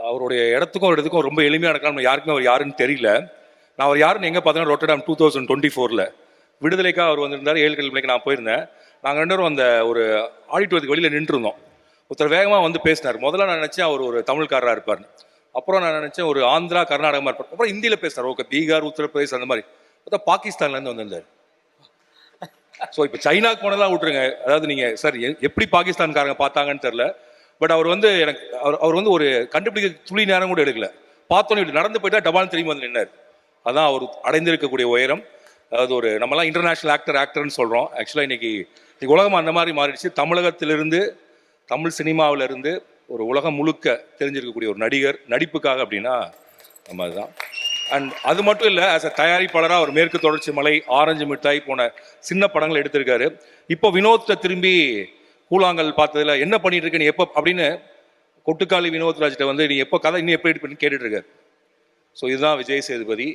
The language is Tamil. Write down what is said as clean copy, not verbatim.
அவருடைய இடத்துக்கும் ஒரு இடத்துக்கும் ரொம்ப எளிமையாக இருக்கலாம். யாருக்குமே அவர் யாருன்னு தெரியல. நான் அவர் யாருன்னு எங்கே பார்த்தேன்னா ரொட்டர்டாம் 2024 விடுதலைக்காக அவர் வந்திருந்தார். 7 மணிக்கு நான் போயிருந்தேன். நாங்கள் 2 பேரும் அந்த ஒரு ஆடிட்டோரியத்துக்கு வெளியில் நின்றுருந்தோம். ஒருத்தர் வேகமாக வந்து பேசினார். முதல்ல நான் நினச்சேன் அவர் ஒரு தமிழ்காரராக இருப்பார். அப்புறம் நான் நினச்சேன் ஒரு ஆந்திரா கர்நாடகமாக இருப்பார். அப்புறம் ஹிந்தியில் பேசினார். ஓகே, பீகார், உத்தரப்பிரதேஷ் அந்த மாதிரி. பார்த்தா பாகிஸ்தான்லேருந்து வந்திருந்தார். ஸோ இப்போ சைனாக்கு போனதெல்லாம் விட்டுருங்க. அதாவது நீங்கள் சார் எப்படி பாகிஸ்தான்காரங்க பார்த்தாங்கன்னு தெரில. பட் அவர் வந்து எனக்கு அவர் வந்து ஒரு கண்டுபிடிக்க துளி நேரம் கூட எடுக்கல. பார்த்தோன்னே இப்படி நடந்து போயிட்டா டபால் திரும்பி வந்து நின்னார். அதான் அவர் அடைந்திருக்கக்கூடிய உயரம். அதாவது ஒரு நம்மலாம் இன்டர்நேஷ்னல் ஆக்டர்னு சொல்கிறோம். ஆக்சுவலாக இன்னைக்கு உலகம் அந்த மாதிரி மாறிடுச்சு. தமிழகத்திலிருந்து, தமிழ் சினிமாவிலிருந்து ஒரு உலகம் முழுக்க தெரிஞ்சிருக்கக்கூடிய ஒரு நடிகர் நடிப்புக்காக அப்படின்னா நம்ம அதுதான். அண்ட் அது மட்டும் இல்லை, ஆஸ் அ தயாரிப்பாளராக அவர் மேற்கு தொடர்ச்சி மலை, ஆரஞ்சு மிட்டாய் போன சின்ன படங்கள் எடுத்திருக்காரு. இப்போ வினோத்தை திரும்பி கூழாங்கல் பார்த்ததுல என்ன பண்ணிட்டு இருக்க நீ எப்போ அப்படின்னு கொட்டுக்காளி வினோத் ராஜ்கிட்ட வந்து நீ எப்போ கதை இன்னும் எப்போ எடுப்பேன்னு கேட்டுட்டு இருக்காரு. ஸோ இதுதான் விஜய் சேதுபதி.